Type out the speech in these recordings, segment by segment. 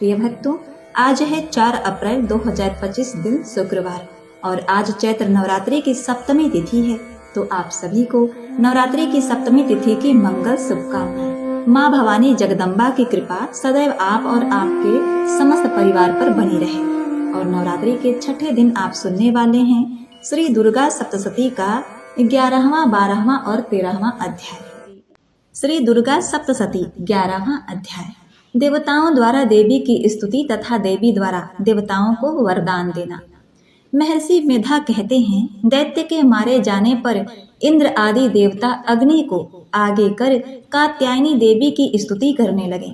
प्रिय भक्तों, आज है 4 अप्रैल 2025 दिन शुक्रवार और आज चैत्र नवरात्रि की सप्तमी तिथि है। तो आप सभी को नवरात्रि की सप्तमी तिथि की मंगल शुभकामनाएं। माँ भवानी जगदम्बा की कृपा सदैव आप और आपके समस्त परिवार पर बनी रहे। और नवरात्रि के छठे दिन आप सुनने वाले हैं श्री दुर्गा सप्तशती का 11वां, 12वां और 13वां अध्याय। श्री दुर्गा सप्तशती 11वां अध्याय। देवताओं द्वारा देवी की स्तुति तथा देवी द्वारा देवताओं को वरदान देना। महर्षि मेधा कहते हैं, दैत्य के मारे जाने पर इंद्र आदि देवता अग्नि को आगे कर कात्यायनी देवी की स्तुति करने लगे।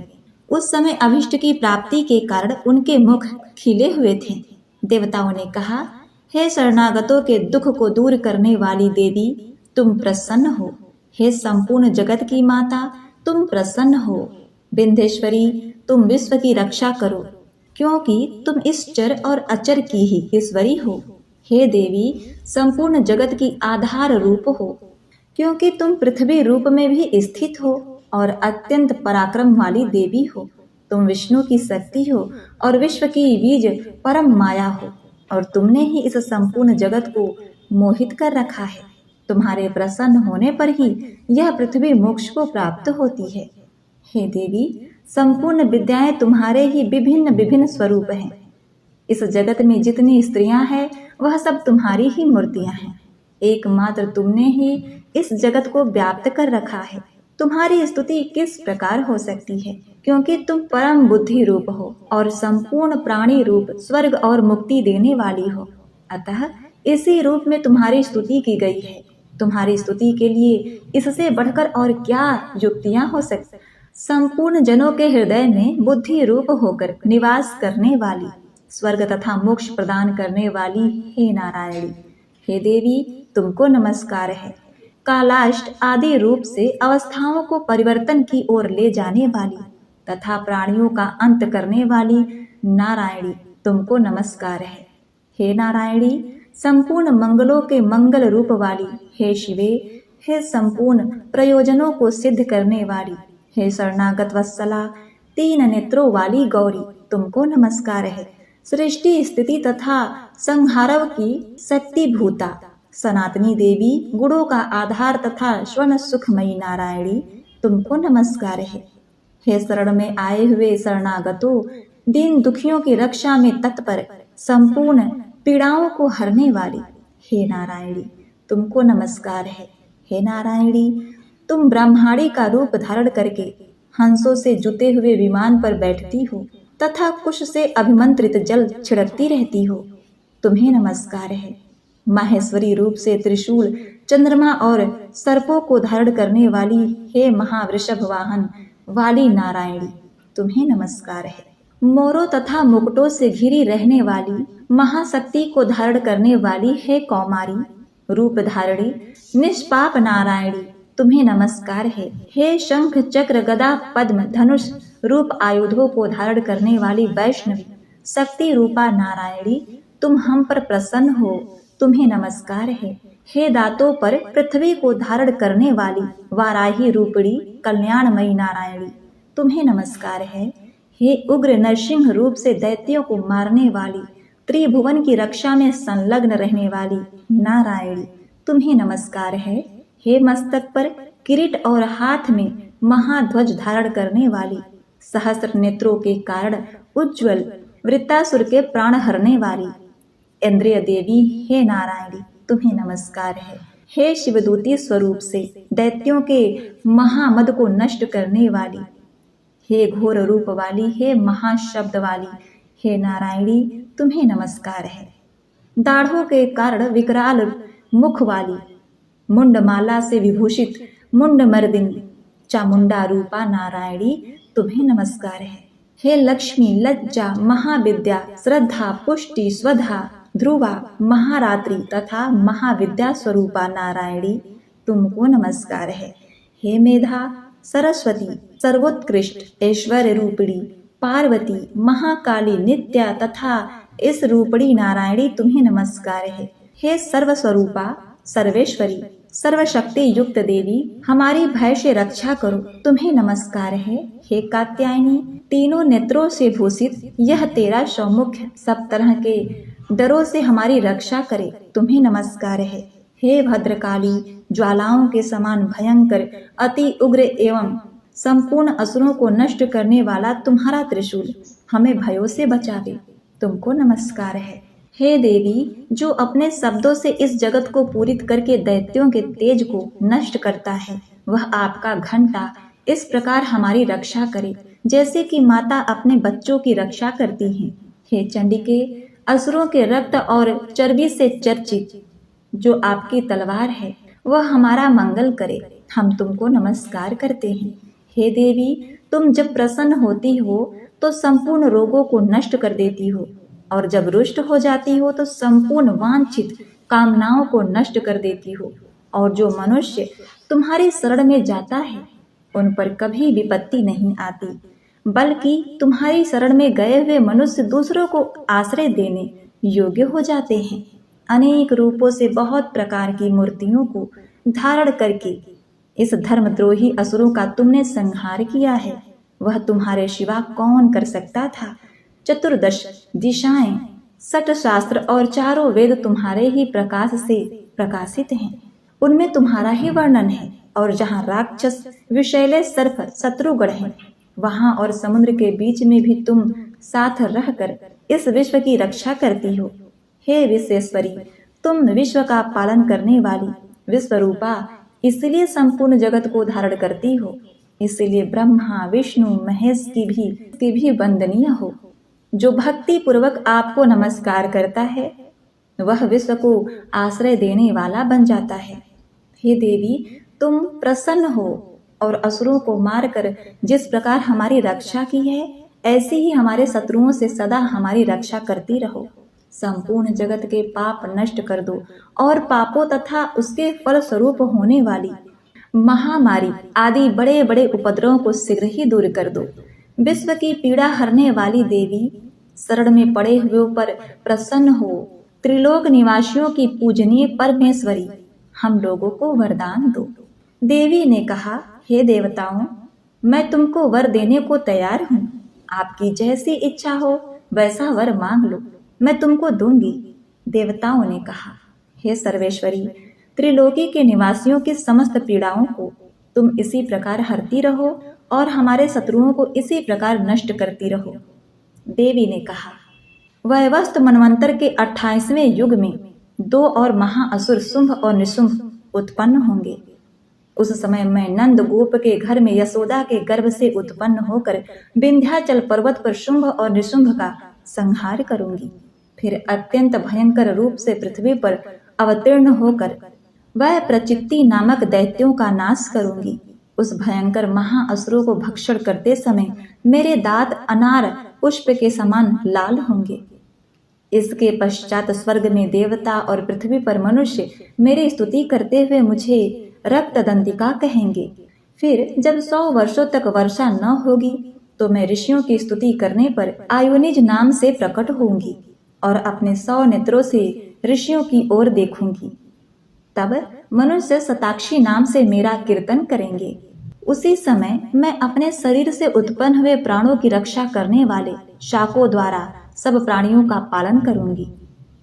उस समय अभिष्ट की प्राप्ति के कारण उनके मुख खिले हुए थे। देवताओं ने कहा, हे शरणागतों के दुख को दूर करने वाली देवी, तुम प्रसन्न हो। हे संपूर्ण जगत की माता, तुम प्रसन्न हो। विंध्येश्वरी, तुम विश्व की रक्षा करो, क्योंकि तुम इस चर और अचर की ही ईश्वरी हो। हे देवी, संपूर्ण जगत की आधार रूप हो, क्योंकि तुम पृथ्वी रूप में भी स्थित हो और अत्यंत पराक्रम वाली देवी हो। तुम विष्णु की शक्ति हो और विश्व की बीज परम माया हो, और तुमने ही इस संपूर्ण जगत को मोहित कर रखा है। तुम्हारे प्रसन्न होने पर ही यह पृथ्वी मोक्ष को प्राप्त होती है। हे देवी, संपूर्ण विद्याएं तुम्हारे ही विभिन्न विभिन्न स्वरूप हैं। इस जगत में जितनी स्त्रियां हैं वह सब तुम्हारी ही मूर्तियां हैं। एकमात्र तुमने ही इस जगत को व्याप्त कर रखा है। तुम्हारी स्तुति किस प्रकार हो सकती है, क्योंकि तुम परम बुद्धि रूप हो और संपूर्ण प्राणी रूप स्वर्ग और मुक्ति देने वाली हो। अतः इसी रूप में तुम्हारी स्तुति की गई है। तुम्हारी स्तुति के लिए इससे बढ़कर और क्या युक्तियां हो सकती। संपूर्ण जनों के हृदय में बुद्धि रूप होकर निवास करने वाली, स्वर्ग तथा मोक्ष प्रदान करने वाली हे नारायणी, हे देवी, तुमको नमस्कार है। कालाष्ट आदि रूप से अवस्थाओं को परिवर्तन की ओर ले जाने वाली तथा प्राणियों का अंत करने वाली नारायणी, तुमको नमस्कार है। हे नारायणी, संपूर्ण मंगलों के मंगल रूप वाली हे शिवे, हे संपूर्ण प्रयोजनों को सिद्ध करने वाली हे शरणागत वत्सला, तीन नेत्रों वाली गौरी, तुमको नमस्कार है। सृष्टि स्थिति तथा संहारव की शक्ति भूता सनातनी देवी, गुणों का आधार तथा स्वर्ण सुखमयी नारायणी, तुमको नमस्कार है। हे शरण में आए हुए शरणागतों, दीन दुखियों की रक्षा में तत्पर, संपूर्ण पीड़ाओं को हरने वाली हे नारायणी, तुमको नमस्कार है। हे नारायणी, तुम ब्रह्माणी का रूप धारण करके हंसों से जुते हुए विमान पर बैठती हो तथा कुश से अभिमंत्रित जल छिड़कती रहती हो, तुम्हें नमस्कार है। माहेश्वरी रूप से त्रिशूल, चंद्रमा और सर्पों को धारण करने वाली हे महावृषभ वाहन वाली नारायणी, तुम्हें नमस्कार है। मोरों तथा मुकुटों से घिरी रहने वाली महाशक्ति को धारण करने वाली हे कौमारी रूप धारणी निष्पाप नारायणी, तुम्हें नमस्कार है। हे शंख चक्र गदा पद्म धनुष रूप आयुधों को धारण करने वाली वैष्णवी शक्ति रूपा नारायणी, तुम हम पर प्रसन्न हो, तुम्हें नमस्कार है। हे दांतों पर पृथ्वी को धारण करने वाली वाराही रूपड़ी कल्याणमयी नारायणी, तुम्हें नमस्कार है। हे उग्र नरसिंह रूप से दैत्यों को मारने वाली त्रिभुवन की रक्षा में संलग्न रहने वाली नारायणी, तुम्हें नमस्कार है। हे मस्तक पर किरीट और हाथ में महाध्वज धारण करने वाली सहस्त्र नेत्रों के कारण उज्ज्वल वृत्तासुर के प्राण हरने वाली इंद्रिय देवी हे नारायणी, तुम्हें नमस्कार है। हे शिवदूती स्वरूप से दैत्यों के महामद को नष्ट करने वाली हे घोर रूप वाली हे महाशब्द वाली हे नारायणी, तुम्हें नमस्कार है। दाढ़ों के कारण विकराल मुख वाली मुंडमाला से विभूषित मुंड मर्दिनी चामुंडा रूपा नारायणी, तुम्हें नमस्कार है। हे लक्ष्मी, लज्जा, महाविद्या, श्रद्धा, पुष्टि, स्वधा, ध्रुवा, महारात्रि तथा महाविद्या स्वरूपा नारायणी, तुमको नमस्कार है। हे मेधा, सरस्वती, सर्वोत्कृष्ट ऐश्वर्य रूपिणी पार्वती, महाकाली, नित्या तथा इस रूपड़ी नारायणी, तुम्हें नमस्कार है। हे सर्वस्वरूपा सर्वेश्वरी सर्वशक्ति युक्त देवी, हमारी भय से रक्षा करो, तुम्हें नमस्कार है। हे कात्यायनी, तीनों नेत्रों से भूषित यह तेरा सौमुख सब तरह के डरों से हमारी रक्षा करे, तुम्हें नमस्कार है। हे भद्रकाली, ज्वालाओं के समान भयंकर, अति उग्र एवं संपूर्ण असुरों को नष्ट करने वाला तुम्हारा त्रिशूल हमें भयों से बचावे, तुमको नमस्कार है। हे देवी, जो अपने शब्दों से इस जगत को पूरित करके दैत्यों के तेज को नष्ट करता है, वह आपका घंटा इस प्रकार हमारी रक्षा करे जैसे कि माता अपने बच्चों की रक्षा करती है। हे चंडिके, असुरों के रक्त और चर्बी से चर्चित जो आपकी तलवार है वह हमारा मंगल करे, हम तुमको नमस्कार करते हैं। हे देवी, तुम जब प्रसन्न होती हो तो संपूर्ण रोगों को नष्ट कर देती हो, और जब रुष्ट हो जाती हो तो संपूर्ण वांछित कामनाओं को नष्ट कर देती हो। और जो मनुष्य तुम्हारी शरण में जाता है उन पर कभी विपत्ति नहीं आती, बल्कि तुम्हारी शरण में गए हुए मनुष्य दूसरों को आश्रय देने योग्य हो जाते हैं। अनेक रूपों से बहुत प्रकार की मूर्तियों को धारण करके इस धर्मद्रोही असुरों का तुमने संहार किया है। वह तुम्हारे सिवा कौन कर सकता था। चतुर्दश दिशाएं, सठ शास्त्र और चारों वेद तुम्हारे ही प्रकाश से प्रकाशित हैं, उनमें तुम्हारा ही वर्णन है। और जहाँ राक्षस विषैले सर्प शत्रुगण हैं, वहाँ और समुद्र के बीच में भी तुम साथ रहकर इस विश्व की रक्षा करती हो। हे विश्वेश्वरी, तुम विश्व का पालन करने वाली विश्वरूपा इसलिए संपूर्ण जगत को धारण करती हो, इसलिए ब्रह्मा विष्णु महेश की भी वंदनीय हो। जो भक्ति पूर्वक आपको नमस्कार करता है वह विश्व को आश्रय देने वाला बन जाता है। हे देवी, तुम प्रसन्न हो और असुरों को मारकर जिस प्रकार हमारी रक्षा की है, ऐसे ही हमारे शत्रुओं से सदा हमारी रक्षा करती रहो। संपूर्ण जगत के पाप नष्ट कर दो और पापों तथा उसके फल स्वरूप होने वाली महामारी आदि बड़े बड़े उपद्रवों को शीघ्र ही दूर कर दो। विश्व की पीड़ा हरने वाली देवी, शरण में पड़े हुए पर प्रसन्न हो। त्रिलोक निवासियों की पूजनीय परमेश्वरी, हम लोगों को वरदान दो। देवी ने कहा, हे देवताओं, मैं तुमको वर देने को तैयार हूँ। आपकी जैसी इच्छा हो वैसा वर मांग लो, मैं तुमको दूंगी। देवताओं ने कहा, हे सर्वेश्वरी, त्रिलोकी के निवासियों की समस्त पीड़ाओं को तुम इसी प्रकार हरती रहो और हमारे शत्रुओं को इसी प्रकार नष्ट करती रहो। देवी ने कहा, वैवस्त मनवंतर के 28वें युग में 2 और महाअसुर शुंभ और निशुंभ उत्पन्न होंगे। उस समय मैं नंद गोप के घर में यशोदा के गर्भ से उत्पन्न होकर विंध्याचल पर्वत पर शुंभ और निशुंभ का संहार करूंगी। फिर अत्यंत भयंकर रूप से पृथ्वी पर अवतीर्ण होकर वह प्रचित्ति नामक दैत्यों का नाश करूंगी। उस भयंकर महाअसुरों को भक्षण करते समय मेरे दांत अनार पुष्प के समान लाल होंगे। इसके पश्चात स्वर्ग में देवता और पृथ्वी पर मनुष्य मेरी स्तुति करते हुए मुझे रक्तदंतिका कहेंगे। फिर जब 100 वर्षों तक वर्षा न होगी तो मैं ऋषियों की स्तुति करने पर आयुनिज नाम से प्रकट होंगी और अपने 100 नेत्रों से ऋषियों की ओर देखूंगी। तब मनुष्य शताक्षी नाम से मेरा कीर्तन करेंगे। उसी समय मैं अपने शरीर से उत्पन्न हुए प्राणों की रक्षा करने वाले शाकों द्वारा सब प्राणियों का पालन करूंगी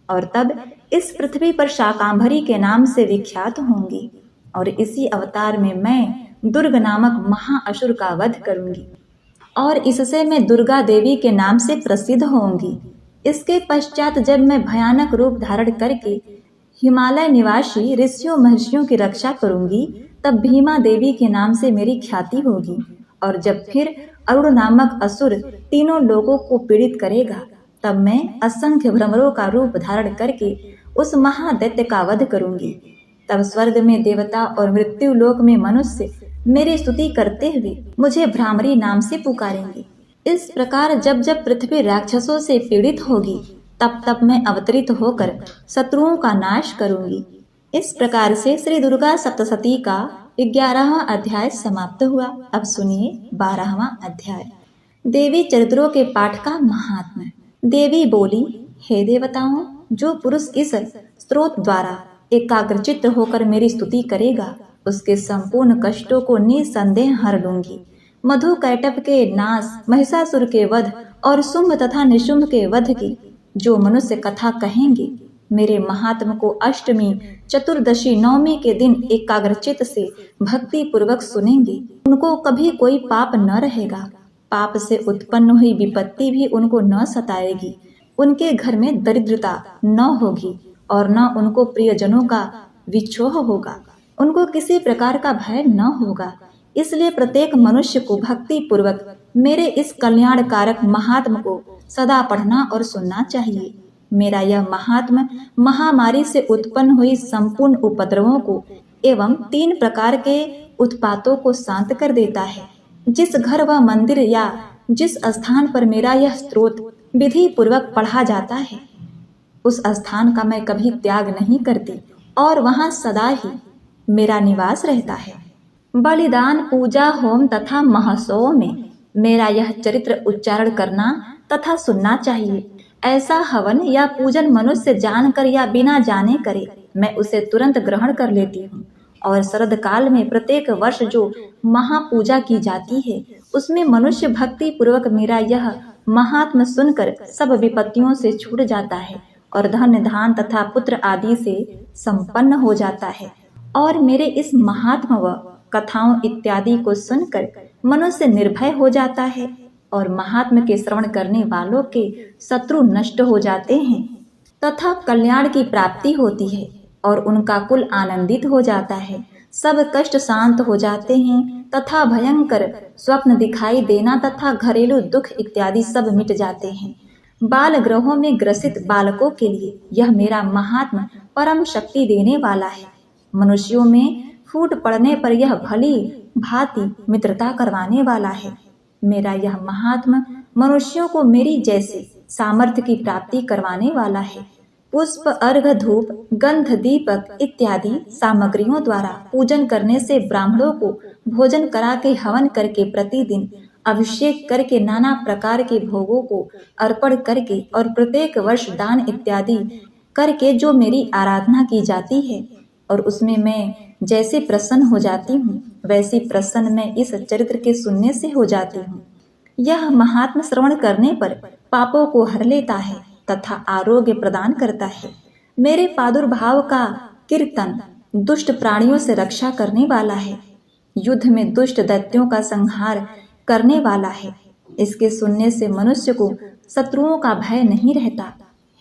और तब इस पृथ्वी पर शाकांभरी के नाम से विख्यात होंगी। और इसी अवतार में मैं दुर्ग नामक महाअसुर का वध करूंगी और इससे मैं दुर्गा देवी के नाम से प्रसिद्ध होंगी। इसके पश्चात जब मैं भयानक रूप धारण करके हिमालय निवासी ऋषियों महर्षियों की रक्षा करूंगी, तब भीमा देवी के नाम से मेरी ख्याति होगी। और जब फिर अरुण नामक असुर तीनों लोगों को पीड़ित करेगा, तब मैं असंख्य भ्रमरों का रूप धारण करके उस महादैत्य का वध करूंगी। तब स्वर्ग में देवता और मृत्यु लोक में मनुष्य मेरी स्तुति करते हुए मुझे भ्रामरी नाम से पुकारेंगे। इस प्रकार जब जब पृथ्वी राक्षसों से पीड़ित होगी, तब तब मैं अवतरित होकर शत्रुओं का नाश करूंगी। इस प्रकार से श्री दुर्गा सप्तशती का 11वां अध्याय समाप्त हुआ। अब सुनिए 12वां अध्याय। देवी चरित्रों के पाठ का महात्म्य। देवी बोली, हे देवताओं, जो पुरुष इस स्रोत द्वारा एकाग्रचित्त होकर मेरी स्तुति करेगा, उसके संपूर्ण कष्टों को निसंदेह हर लूंगी। मधु कैटभ के नाश, महिषासुर के वध और शुंभ तथा निशुंभ के वध की जो मनुष्य कथा कहेंगे, मेरे महात्म को अष्टमी, चतुर्दशी, नवमी के दिन एकाग्रचित्त से भक्ति पूर्वक सुनेंगे, उनको कभी कोई पाप न रहेगा। पाप से उत्पन्न हुई विपत्ति भी उनको न सताएगी। उनके घर में दरिद्रता न होगी और न उनको प्रियजनों का विछोह होगा। उनको किसी प्रकार का भय न होगा। इसलिए प्रत्येक मनुष्य को भक्ति पूर्वक मेरे इस कल्याणकारक महात्म को सदा पढ़ना और सुनना चाहिए। मेरा यह महात्म महामारी से उत्पन्न हुई संपूर्ण उपद्रवों को एवं 3 प्रकार के उत्पातों को शांत कर देता है। जिस घर व मंदिर या जिस स्थान पर मेरा यह स्तोत्र विधि पूर्वक पढ़ा जाता है, उस स्थान का मैं कभी त्याग नहीं करती और वहां सदा ही मेरा निवास रहता है। बलिदान, पूजा, होम तथा महोत्सवों में मेरा यह चरित्र उच्चारण करना तथा सुनना चाहिए। ऐसा हवन या पूजन मनुष्य जानकर या बिना जाने करे, मैं उसे तुरंत ग्रहण कर लेती हूँ। और शरद काल में प्रत्येक वर्ष जो महापूजा की जाती है, उसमें मनुष्य भक्ति पूर्वक मेरा यह महात्म सुनकर सब विपत्तियों से छूट जाता है और धन धान तथा पुत्र आदि से संपन्न हो जाता है। और मेरे इस महात्म व कथाओं इत्यादि को सुनकर मनुष्य निर्भय हो जाता है और महात्म के श्रवण करने वालों के शत्रु नष्ट हो जाते हैं तथा कल्याण की प्राप्ति होती है और उनका कुल आनंदित हो जाता है। सब कष्ट शांत हो जाते हैं तथा भयंकर स्वप्न दिखाई देना तथा घरेलू दुख इत्यादि सब मिट जाते हैं। बाल ग्रहों में ग्रसित बालकों के लिए यह मेरा महात्म परम शक्ति देने वाला है। मनुष्यों में फूट पड़ने पर यह भली भांति मित्रता करवाने वाला है। मेरा यह महात्म मनुष्यों को मेरी जैसे सामर्थ्य की प्राप्ति करवाने वाला है। पुष्प, अर्घ, धूप, गंध, दीपक इत्यादि सामग्रियों द्वारा पूजन करने से ब्राह्मणों को भोजन करा के हवन करके प्रतिदिन अभिषेक करके नाना प्रकार के भोगों को अर्पण करके और प्रत्येक वर्ष दान इत्यादि करके जो मेरी आराधना की जाती है और उसमें मैं जैसे प्रसन्न हो जाती हूँ, वैसी प्रसन्न मैं इस चरित्र के सुनने से हो जाती हूँ। यह महात्म श्रवण करने पर पापों को हर लेता है तथा आरोग्य प्रदान करता है। मेरे प्रादुर्भाव का कीर्तन दुष्ट प्राणियों से रक्षा करने वाला है। युद्ध में दुष्ट दैत्यों का संहार करने वाला है। इसके सुनने से मनुष्य को शत्रुओं का भय नहीं रहता।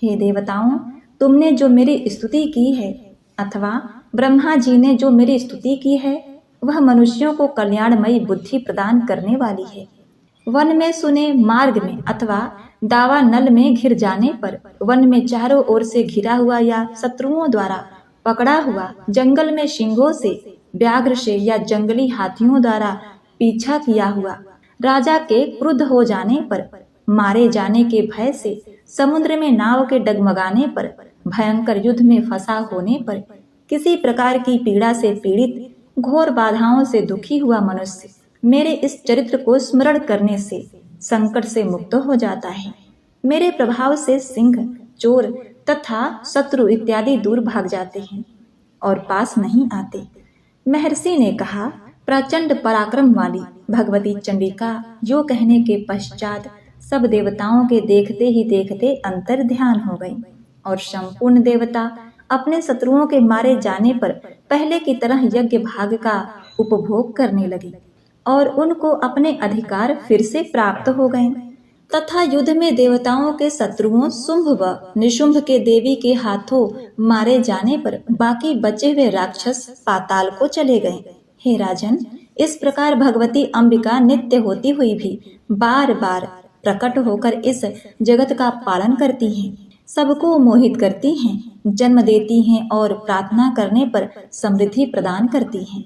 हे देवताओं, तुमने जो मेरी स्तुति की है अथवा ब्रह्मा जी ने जो मेरी स्तुति की है, वह मनुष्यों को कल्याणमयी बुद्धि प्रदान करने वाली है। वन में सुने, मार्ग में अथवा दावा नल में घिर जाने पर, वन में चारों ओर से घिरा हुआ या शत्रुओं द्वारा पकड़ा हुआ, जंगल में सिंहों से, व्याघ्र से या जंगली हाथियों द्वारा पीछा किया हुआ, राजा के क्रुद्ध हो जाने पर, मारे जाने के भय से, समुद्र में नाव के डगमगाने पर, भयंकर युद्ध में फंसा होने पर, किसी प्रकार की पीड़ा से पीड़ित, घोर बाधाओं से दुखी हुआ मनुष्य मेरे इस चरित्र को स्मरण करने से संकट से मुक्त हो जाता है। मेरे प्रभाव से सिंह, चोर तथा शत्रु इत्यादि दूर भाग जाते हैं और पास नहीं आते। महर्षि ने कहा, प्रचंड पराक्रम वाली भगवती चंडिका यो कहने के पश्चात सब देवताओं के देखते ही देखते अंतर ध्यान हो गई और संपूर्ण देवता अपने शत्रुओं के मारे जाने पर पहले की तरह यज्ञ भाग का उपभोग करने लगे और उनको अपने अधिकार फिर से प्राप्त हो गए तथा युद्ध में देवताओं के शत्रुओं शुंभ व निशुंभ के देवी के हाथों मारे जाने पर बाकी बचे हुए राक्षस पाताल को चले गए। हे राजन, इस प्रकार भगवती अंबिका नित्य होती हुई भी बार बार प्रकट होकर इस जगत का पालन करती हैं, सबको मोहित करती हैं, जन्म देती हैं और प्रार्थना करने पर समृद्धि प्रदान करती हैं।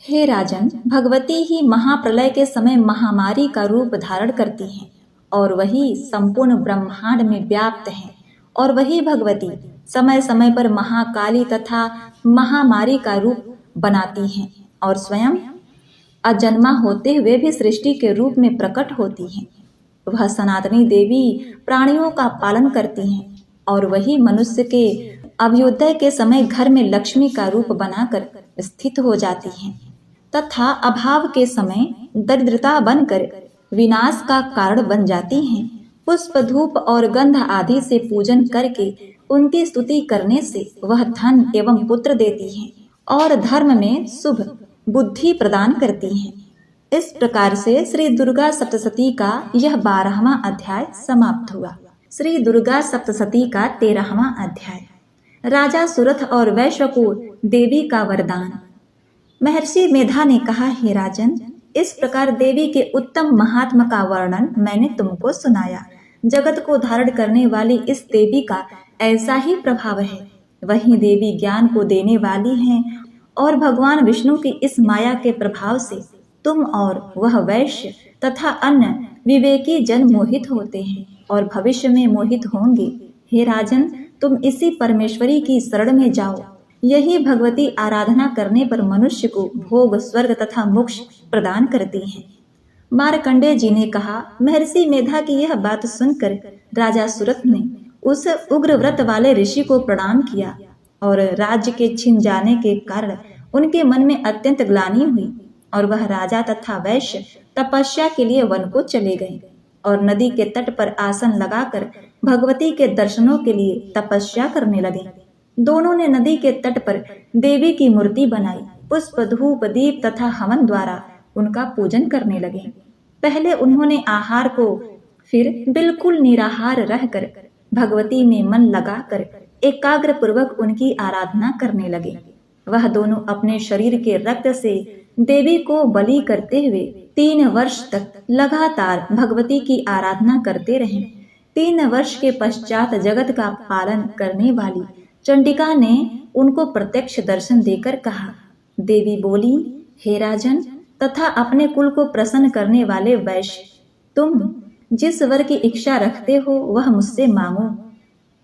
हे राजन, भगवती ही महाप्रलय के समय महामारी का रूप धारण करती हैं और वही संपूर्ण ब्रह्मांड में व्याप्त हैं और वही भगवती समय समय पर महाकाली तथा महामारी का रूप बनाती हैं और स्वयं अजन्मा होते हुए भी सृष्टि के रूप में प्रकट होती हैं। वह सनातनी देवी प्राणियों का पालन करती हैं और वही मनुष्य के अभ्युदय के समय घर में लक्ष्मी का रूप बनाकर स्थित हो जाती हैं तथा अभाव के समय दरिद्रता बनकर विनाश का कारण बन जाती हैं। पुष्प, धूप और गंध आदि से पूजन करके उनकी स्तुति करने से वह धन एवं पुत्र देती हैं और धर्म में शुभ बुद्धि प्रदान करती हैं। इस प्रकार से श्री दुर्गा सप्तशती का यह 12वां अध्याय समाप्त हुआ। श्री दुर्गा सप्तशती का 13वां अध्याय। राजा सुरथ और वैश्य को देवी का वरदान। महर्षि मेधा ने कहा, हे राजन, इस प्रकार देवी के उत्तम महात्मा का वर्णन मैंने तुमको सुनाया। जगत को धारण करने वाली इस देवी का ऐसा ही प्रभाव है। वही देवी ज्ञान को देने वाली हैं और भगवान विष्णु की इस माया के प्रभाव से तुम और वह वैश्य तथा अन्य विवेकी जन मोहित होते हैं और भविष्य में मोहित होंगे। हे राजन, तुम इसी परमेश्वरी की शरण में जाओ। यही भगवती आराधना करने पर मनुष्य को भोग, स्वर्ग तथा मोक्ष प्रदान करती हैं। मार्कंडेय जी ने कहा, महर्षि मेधा की यह बात सुनकर राजा सुरथ ने उस उग्र व्रत वाले ऋषि को प्रणाम किया और राज्य के छिन जाने के कारण उनके मन में अत्यंत ग्लानि हुई और वह राजा तथा वैश्य तपस्या के लिए वन को चले गए और नदी के तट पर आसन लगाकर भगवती के दर्शनों के लिए तपस्या करने लगे। दोनों ने नदी के तट पर देवी की मूर्ति बनाई। पुष्प, धूप, दीप तथा हवन द्वारा उनका पूजन करने लगे। पहले उन्होंने आहार को, फिर बिल्कुल निराहार रहकर भगवती में मन लगाकर एकाग्र पूर्वक उनकी आराधना करने लगे। वह दोनों अपने शरीर के रक्त से देवी को बलि करते हुए 3 वर्ष तक लगातार भगवती की आराधना करते रहे। 3 वर्ष के पश्चात जगत का पालन करने वाली चंडिका ने उनको प्रत्यक्ष दर्शन देकर कहा। देवी बोली, हे राजन तथा अपने कुल को प्रसन्न करने वाले वैश्य, तुम जिस वर की इच्छा रखते हो वह मुझसे मांगो।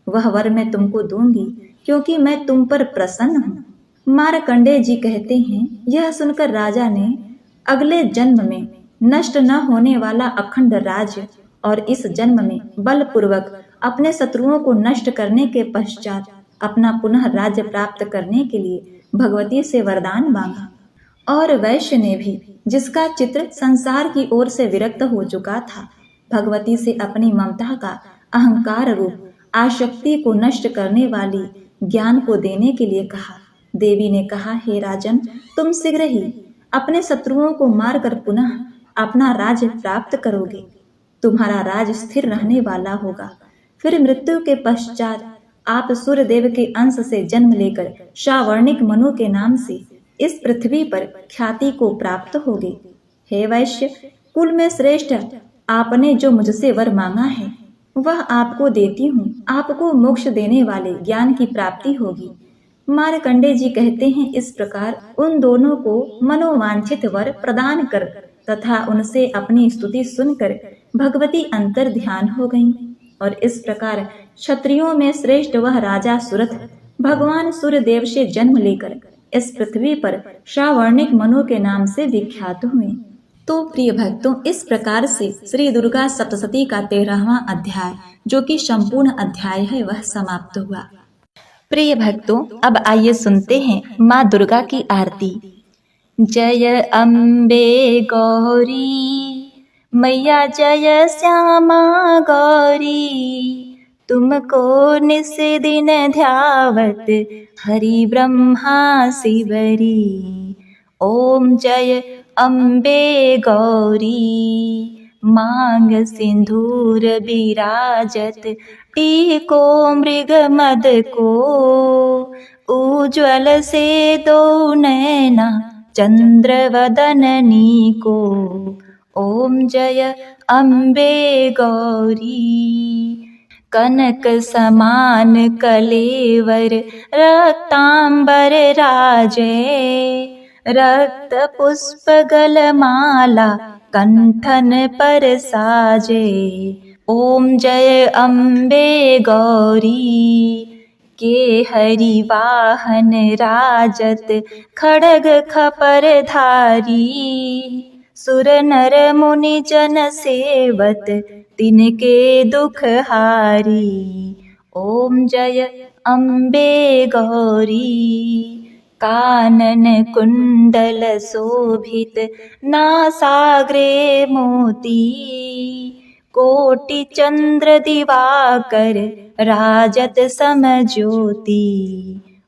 वह वर मैं तुमको दूंगी क्योंकि मैं तुम पर प्रसन्न हूँ। मार्कंडेय जी कहते हैं, यह सुनकर राजा ने अगले जन्म में नष्ट न होने वाला अखंड राज्य और इस जन्म में बलपूर्वक अपने शत्रुओं को नष्ट करने के पश्चात अपना पुनः राज्य प्राप्त करने के लिए भगवती से वरदान मांगा। और वैश्य ने भी, जिसका चित्र संसार की ओर से विरक्त हो चुका था, भगवती से अपनी ममता का अहंकार रूप आसक्ति को नष्ट करने वाली ज्ञान को देने के लिए कहा। देवी ने कहा, हे राजन, तुम शीघ्र ही अपने शत्रुओं को मारकर पुनः अपना राज्य प्राप्त करोगे। तुम्हारा राज स्थिर रहने वाला होगा। फिर मृत्यु के पश्चात आप सूर्यदेव के अंश से जन्म लेकर शावर्णिक मनु के नाम से इस पृथ्वी पर ख्याति को प्राप्त होगे। हे वैश्य, कुल में श्रेष्ठ आपने जो मुझसे वर मांगा है वह आपको देती हूँ। आपको मोक्ष देने वाले ज्ञान की प्राप्ति होगी। मार्कंडेय जी कहते हैं, इस प्रकार उन दोनों को मनोवांछित वर प्रदान कर तथा उनसे अपनी स्तुति सुनकर भगवती अंतर ध्यान हो गईं। और इस प्रकार क्षत्रियों में श्रेष्ठ वह राजा सुरथ भगवान सूर्यदेव से जन्म लेकर इस पृथ्वी पर शावर्णिक मनु के नाम से विख्यात हुए। तो प्रिय भक्तों, इस प्रकार से श्री दुर्गा सप्तशती का 13वां अध्याय, जो कि संपूर्ण अध्याय है, वह समाप्त हुआ। प्रिय भक्तों, अब आइए सुनते हैं माँ दुर्गा की आरती। जय अम्बे गौरी मैया, जय श्यामा गौरी, तुमको निस दिन ध्यावत हरि ब्रह्मा शिवरी। ओम जय अम्बे गौरी, मांग सिंदूर विराजत, टीको मृग मद को, उज्ज्वल से दो नैना चंद्र वदननी को। ओम जय अम्बे गौरी, कनक समान कलेवर रक्तांबर राजे, रक्त पुष्प गलमाला कंठन पर साजे। ओम जय अम्बे गौरी, के हरि वाहन राजत, खड़ग खपर धारी, सुर नर मुनि जन सेवत, तिनके दुख हारी। ओम जय अम्बे गौरी। कानन कुंडल शोभित नासाग्रे मोती, कोटि चंद्र दिवाकर राजत समज्योति।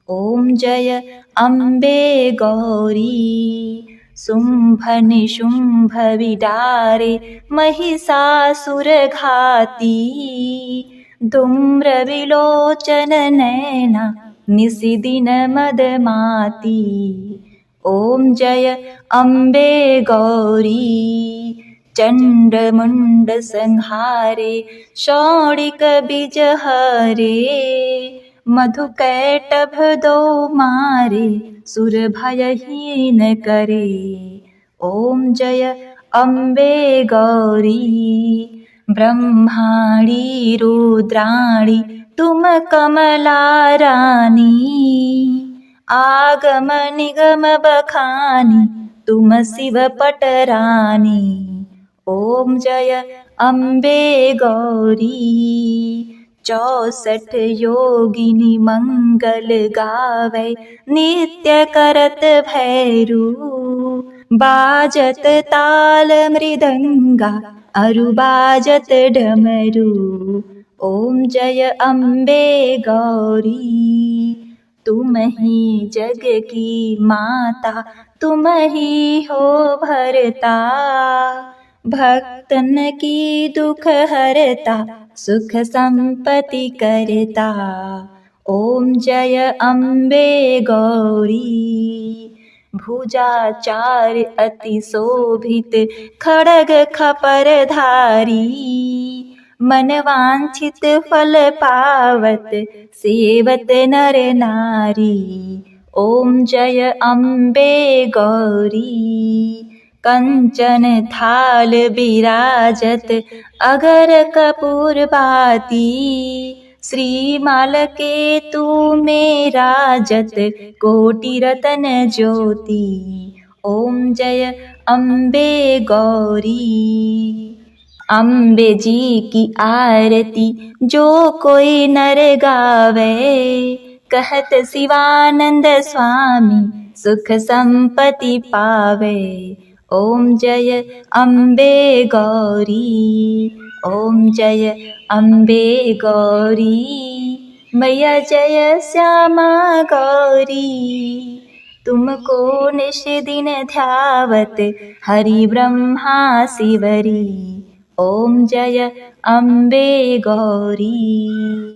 ओम जय अम्बे गौरी। शुंभ निशुंभ विदारे महिषासुर घाती, धूम्र विलोचन नैना निशिदिन मदमाती। ओम जय अम्बे गौरी। चंड मुंड संहारे शौरिक बीजहरे, मधुकैटभ दो मारे सुर भयहीन करे। ओम जय अम्बे गौरी। ब्रह्माणी रुद्राणी तुम कमला रानी, आगम निगम बखानी तुम शिव पटरानी। ओम जय अम्बे गौरी। 64 योगिनी मंगल गावे नित्य करत भैरू, बाजत ताल मृदंगा अरु बाजत डमरू। ओम जय अम्बे गौरी। तुम ही जग की माता, तुम ही हो भरता, भक्तन की दुख हरता, सुख संपत्ति करता। ओम जय अम्बे गौरी। भुजाचार अति शोभित खड़ग खपरधारी, मन वांछित फल पावत सेवत नर नारी। ओम जय अम्बे गौरी। कंचन थाल विराजत अगर कपूर बाती, श्रीमाल के तू में राजत कोटि रतन ज्योति। ओम जय अम्बे गौरी। अम्बे जी की आरती जो कोई नर गावे, कहत शिवानंद स्वामी सुख संपत्ति पावे। ओम जय अम्बे गौरी। ओम जय अम्बे गौरी। मैया जय श्यामा गौरी। तुमको निश दिन ध्यावत हरि ब्रह्मा शिवरी। ओम जय अम्बे गौरी।